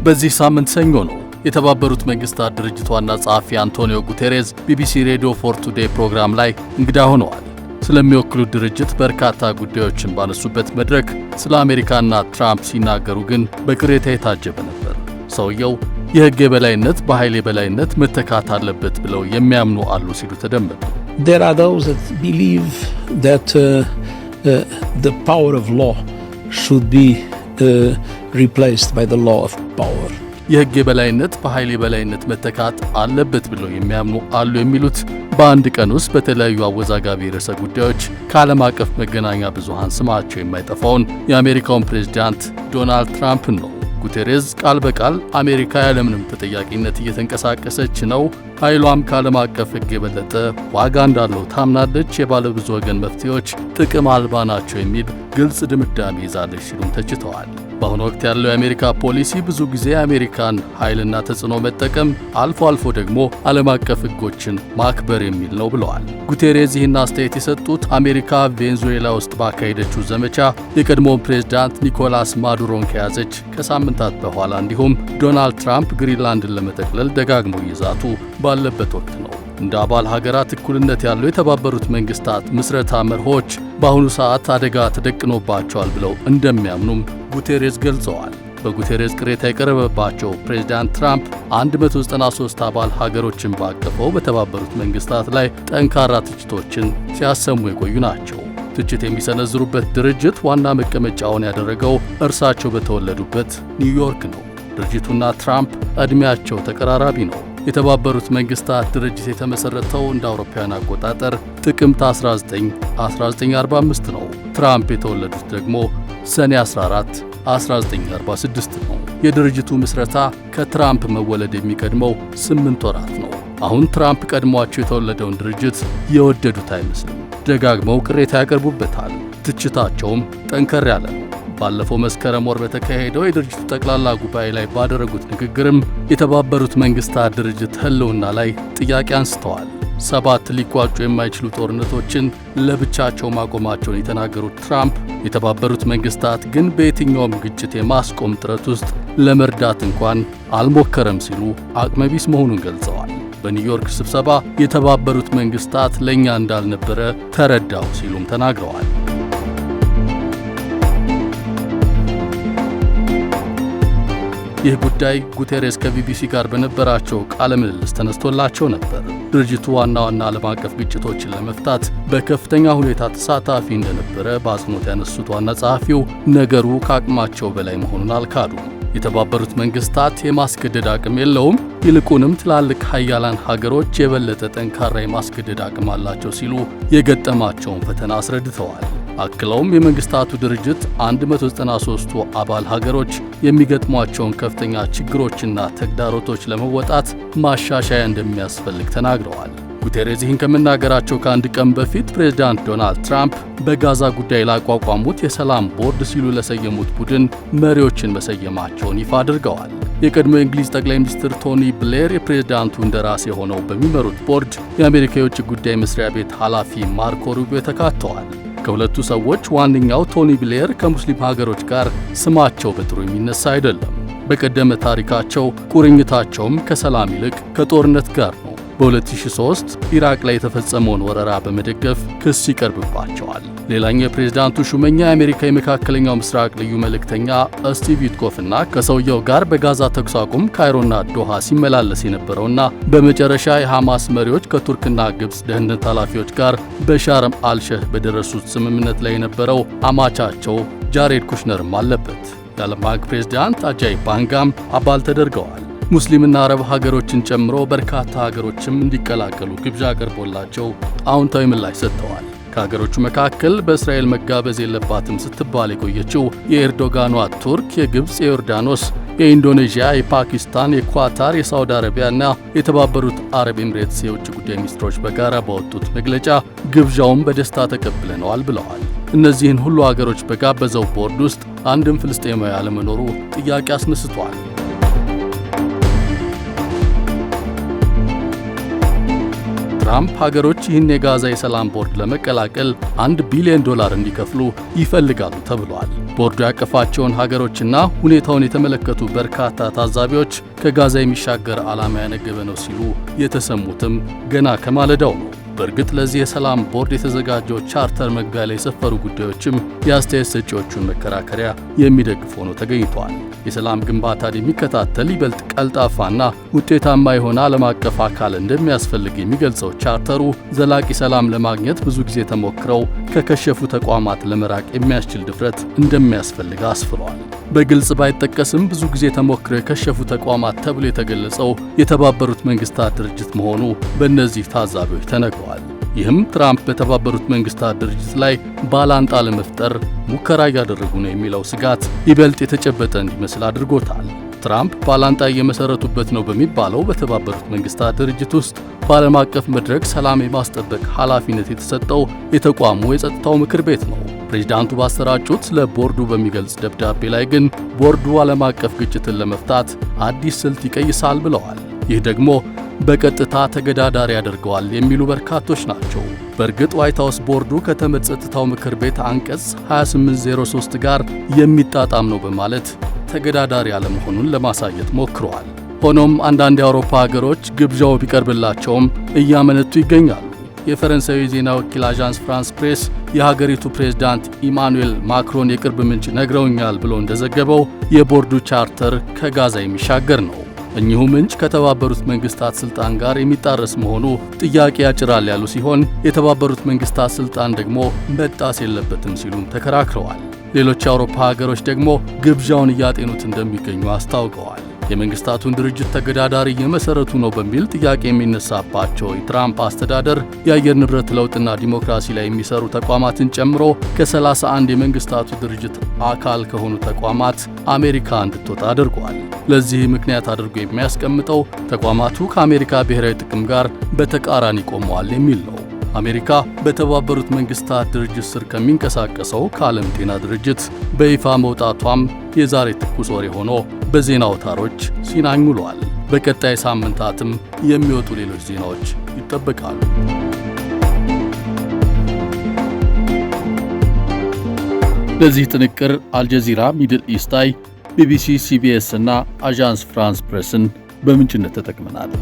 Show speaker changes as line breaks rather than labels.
በዚህ ሳምንት ሰኞ ነው የተባበሩት መንግስታት ድርጅት ዋና ጸሐፊ አንቶኒዮ ጉቴሬዝ ቢቢሲ ሬዲዮ ፎር ቱዴይ ፕሮግራም ላይ እንግዳ ሆነዋል። ስለሚወክሉት ድርጅት በርካታ ጉዳዮችን ባነሱበት መድረክ ስለ አሜሪካና ትራምፕ ሲናገሩ ግን በቅሬታ የታጀበ ነበር። ሰውየው የሕግ የበላይነት በኃይል የበላይነት መተካት አለበት ብለው የሚያምኑ አሉ ሲሉ ተደመጡ።
There are those that believe that the power of law should be replaced by the law of power.
የሕግ የበላይነት በኃይል የበላይነት መተካት አለበት ብለው የሚያምኑ አሉ የሚሉት በአንድ ቀን ውስጥ በተለያዩ አወዛጋቢ ርዕሰ ጉዳዮች ከዓለም አቀፍ መገናኛ ብዙሃን ስማቸው የማይጠፋውን የአሜሪካውን ፕሬዝዳንት ዶናልድ ትራምፕን ነው። ጉቴሬዝ ቃል በቃል አሜሪካ ያለምንም ተጠያቂነት እየተንቀሳቀሰች ነው፣ ኃይሏም ከዓለም አቀፍ ሕግ የበለጠ ዋጋ እንዳለው ታምናለች፣ የባለብዙ ወገን መፍትሄዎች ጥቅም አልባ ናቸው የሚል ግልጽ ድምዳሜ ይዛለች ሲሉም ተችተዋል። በአሁኑ ወቅት ያለው የአሜሪካ ፖሊሲ ብዙ ጊዜ የአሜሪካን ኃይልና ተጽዕኖ መጠቀም፣ አልፎ አልፎ ደግሞ ዓለም አቀፍ ሕጎችን ማክበር የሚል ነው ብለዋል። ጉቴሬዝ ይህን አስተያየት የሰጡት አሜሪካ ቬንዙዌላ ውስጥ ባካሄደችው ዘመቻ የቀድሞውን ፕሬዝዳንት ኒኮላስ ማዱሮን ከያዘች ከሳምንታት በኋላ እንዲሁም ዶናልድ ትራምፕ ግሪንላንድን ለመጠቅለል ደጋግመው እየዛቱ ባለበት ወቅት ነው። እንደ አባል ሀገራት እኩልነት ያለው የተባበሩት መንግስታት ምስረታ መርሆች በአሁኑ ሰዓት አደጋ ተደቅኖባቸዋል ብለው እንደሚያምኑም ጉቴሬዝ ገልጸዋል። በጉቴሬዝ ቅሬታ የቀረበባቸው ፕሬዝዳንት ትራምፕ 193 አባል ሀገሮችን ባቀፈው በተባበሩት መንግስታት ላይ ጠንካራ ትችቶችን ሲያሰሙ የቆዩ ናቸው። ትችት የሚሰነዝሩበት ድርጅት ዋና መቀመጫውን ያደረገው እርሳቸው በተወለዱበት ኒውዮርክ ነው። ድርጅቱና ትራምፕ ዕድሜያቸው ተቀራራቢ ነው። የተባበሩት መንግስታት ድርጅት የተመሰረተው እንደ አውሮፓውያን አቆጣጠር ጥቅምት 1945 ነው። ትራምፕ የተወለዱት ደግሞ ሰኔ 14 1946 ነው። የድርጅቱ ምስረታ ከትራምፕ መወለድ የሚቀድመው 8 ወራት ነው። አሁን ትራምፕ ቀድሟቸው የተወለደውን ድርጅት የወደዱት አይመስልም። ደጋግመው ቅሬታ ያቀርቡበታል። ትችታቸውም ጠንከር ያለ ነው። ባለፈው መስከረም ወር በተካሄደው የድርጅቱ ጠቅላላ ጉባኤ ላይ ባደረጉት ንግግርም የተባበሩት መንግስታት ድርጅት ህልውና ላይ ጥያቄ አንስተዋል። 7 ሊቋጩ የማይችሉ ጦርነቶችን ለብቻቸው ማቆማቸውን የተናገሩት ትራምፕ የተባበሩት መንግስታት ግን በየትኛውም ግጭት የማስቆም ጥረት ውስጥ ለመርዳት እንኳን አልሞከረም ሲሉ አቅመቢስ መሆኑን ገልጸዋል። በኒውዮርክ ስብሰባ የተባበሩት መንግስታት ለእኛ እንዳልነበረ ተረዳው ሲሉም ተናግረዋል። ይህ ጉዳይ ጉቴሬዝ ከቢቢሲ ጋር በነበራቸው ቃለ ምልልስ ተነስቶላቸው ነበር። ድርጅቱ ዋና ዋና ዓለም አቀፍ ግጭቶችን ለመፍታት በከፍተኛ ሁኔታ ተሳታፊ እንደነበረ በአጽንኦት ያነሱት ዋና ጸሐፊው ነገሩ ከአቅማቸው በላይ መሆኑን አልካዱም። የተባበሩት መንግስታት የማስገደድ አቅም የለውም፣ ይልቁንም ትላልቅ ሀያላን ሀገሮች የበለጠ ጠንካራ የማስገደድ አቅም አላቸው ሲሉ የገጠማቸውን ፈተና አስረድተዋል። አክለውም የመንግስታቱ ድርጅት 193ቱ አባል ሀገሮች የሚገጥሟቸውን ከፍተኛ ችግሮችና ተግዳሮቶች ለመወጣት ማሻሻያ እንደሚያስፈልግ ተናግረዋል። ጉቴሬዝ ይህን ከመናገራቸው ከአንድ ቀን በፊት ፕሬዝዳንት ዶናልድ ትራምፕ በጋዛ ጉዳይ ላቋቋሙት የሰላም ቦርድ ሲሉ ለሰየሙት ቡድን መሪዎችን መሰየማቸውን ይፋ አድርገዋል። የቀድሞ የእንግሊዝ ጠቅላይ ሚኒስትር ቶኒ ብሌር የፕሬዝዳንቱ እንደራሴ ሆነው በሚመሩት ቦርድ የአሜሪካ የውጭ ጉዳይ መስሪያ ቤት ኃላፊ ማርኮ ሩቢዮ ተካተዋል። ከሁለቱ ሰዎች ዋነኛው ቶኒ ብሌር ከሙስሊም ሀገሮች ጋር ስማቸው በጥሩ የሚነሳ አይደለም። በቀደመ ታሪካቸው ቁርኝታቸውም ከሰላም ይልቅ ከጦርነት ጋር ነው። በ2003 ኢራቅ ላይ የተፈጸመውን ወረራ በመደገፍ ክስ ይቀርብባቸዋል። ሌላኛው የፕሬዝዳንቱ ሹመኛ የአሜሪካ የመካከለኛው ምስራቅ ልዩ መልእክተኛ ስቲቭ ዊትኮፍና ከሰውየው ጋር በጋዛ ተኩስ አቁም ካይሮና ዶሃ ሲመላለስ የነበረውና በመጨረሻ የሐማስ መሪዎች ከቱርክና ግብፅ ደህንነት ኃላፊዎች ጋር በሻርም አልሸህ በደረሱት ስምምነት ላይ የነበረው አማቻቸው ጃሬድ ኩሽነርም አለበት። የዓለም ባንክ ፕሬዝዳንት አጃይ ባንጋም አባል ተደርገዋል። ሙስሊምና አረብ ሀገሮችን ጨምሮ በርካታ ሀገሮችም እንዲቀላቀሉ ግብዣ ቀርቦላቸው አዎንታዊ ምላሽ ሰጥተዋል። ከሀገሮቹ መካከል በእስራኤል መጋበዝ የለባትም ስትባል የቆየችው የኤርዶጋኗ ቱርክ፣ የግብፅ፣ የዮርዳኖስ፣ የኢንዶኔዥያ፣ የፓኪስታን፣ የኳታር፣ የሳውዲ አረቢያና የተባበሩት አረብ ኤምሬትስ የውጭ ጉዳይ ሚኒስትሮች በጋራ ባወጡት መግለጫ ግብዣውን በደስታ ተቀብለነዋል ብለዋል። እነዚህን ሁሉ ሀገሮች በጋበዘው ቦርድ ውስጥ አንድም ፍልስጤማዊ አለመኖሩ ጥያቄ አስነስቷል። ትራምፕ ሀገሮች ይህን የጋዛ የሰላም ቦርድ ለመቀላቀል $1 ቢሊዮን እንዲከፍሉ ይፈልጋሉ ተብሏል። ቦርዱ ያቀፋቸውን ሀገሮችና ሁኔታውን የተመለከቱ በርካታ ታዛቢዎች ከጋዛ የሚሻገር ዓላማ ያነገበ ነው ሲሉ የተሰሙትም ገና ከማለዳው ነው። በእርግጥ ለዚህ የሰላም ቦርድ የተዘጋጀው ቻርተር መግቢያ ላይ የሰፈሩ ጉዳዮችም የአስተያየት ሰጪዎቹን መከራከሪያ የሚደግፍ ሆኖ ተገኝተዋል። የሰላም ግንባታን የሚከታተል ይበልጥ ቀልጣፋና ውጤታማ የሆነ ዓለም አቀፍ አካል እንደሚያስፈልግ የሚገልጸው ቻርተሩ ዘላቂ ሰላም ለማግኘት ብዙ ጊዜ ተሞክረው ከከሸፉ ተቋማት ለመራቅ የሚያስችል ድፍረት እንደሚያስፈልግ አስፍሯል። በግልጽ ባይጠቀስም ብዙ ጊዜ ተሞክረው የከሸፉ ተቋማት ተብሎ የተገለጸው የተባበሩት መንግስታት ድርጅት መሆኑ በእነዚህ ታዛቢዎች ተነግሯል። ይህም ትራምፕ በተባበሩት መንግስታት ድርጅት ላይ ባላንጣ ለመፍጠር ሙከራ እያደረጉ ነው የሚለው ስጋት ይበልጥ የተጨበጠ እንዲመስል አድርጎታል። ትራምፕ ባላንጣ እየመሰረቱበት ነው በሚባለው በተባበሩት መንግስታት ድርጅት ውስጥ በዓለም አቀፍ መድረክ ሰላም የማስጠበቅ ኃላፊነት የተሰጠው የተቋሙ የጸጥታው ምክር ቤት ነው። ፕሬዝዳንቱ ባሰራጩት ለቦርዱ በሚገልጽ ደብዳቤ ላይ ግን ቦርዱ ዓለም አቀፍ ግጭትን ለመፍታት አዲስ ስልት ይቀይሳል ብለዋል። ይህ ደግሞ በቀጥታ ተገዳዳሪ ያደርገዋል የሚሉ በርካቶች ናቸው። በእርግጥ ዋይት ሃውስ ቦርዱ ከተመድ ጸጥታው ምክር ቤት አንቀጽ 2803 ጋር የሚጣጣም ነው በማለት ተገዳዳሪ አለመሆኑን ለማሳየት ሞክረዋል። ሆኖም አንዳንድ የአውሮፓ ሀገሮች ግብዣው ቢቀርብላቸውም እያመነቱ ይገኛሉ። የፈረንሳዊ ዜና ወኪል አዣንስ ፍራንስ ፕሬስ የሀገሪቱ ፕሬዝዳንት ኢማኑኤል ማክሮን የቅርብ ምንጭ ነግረውኛል ብሎ እንደዘገበው የቦርዱ ቻርተር ከጋዛ የሚሻገር ነው። እኚሁ ምንጭ ከተባበሩት መንግስታት ስልጣን ጋር የሚጣረስ መሆኑ ጥያቄ ያጭራል ያሉ ሲሆን የተባበሩት መንግስታት ስልጣን ደግሞ መጣስ የለበትም ሲሉም ተከራክረዋል። ሌሎች የአውሮፓ ሀገሮች ደግሞ ግብዣውን እያጤኑት እንደሚገኙ አስታውቀዋል። የመንግስታቱን ድርጅት ተገዳዳሪ የመሰረቱ ነው በሚል ጥያቄ የሚነሳባቸው የትራምፕ አስተዳደር የአየር ንብረት ለውጥና ዲሞክራሲ ላይ የሚሰሩ ተቋማትን ጨምሮ ከ31 የመንግስታቱ ድርጅት አካል ከሆኑ ተቋማት አሜሪካ እንድትወጣ አድርጓል። ለዚህ ምክንያት አድርጎ የሚያስቀምጠው ተቋማቱ ከአሜሪካ ብሔራዊ ጥቅም ጋር በተቃራኒ ቆመዋል የሚል ነው። አሜሪካ በተባበሩት መንግስታት ድርጅት ስር ከሚንቀሳቀሰው ከዓለም ጤና ድርጅት በይፋ መውጣቷም የዛሬ ትኩስ ወሬ ሆኖ በዜና አውታሮች ሲናኝ ውለዋል። በቀጣይ ሳምንታትም የሚወጡ ሌሎች ዜናዎች ይጠበቃሉ። ለዚህ ጥንቅር አልጀዚራ፣ ሚድል ኢስት አይ፣ ቢቢሲ፣ ሲቢኤስ እና አዣንስ ፍራንስ ፕሬስን በምንጭነት ተጠቅመናል።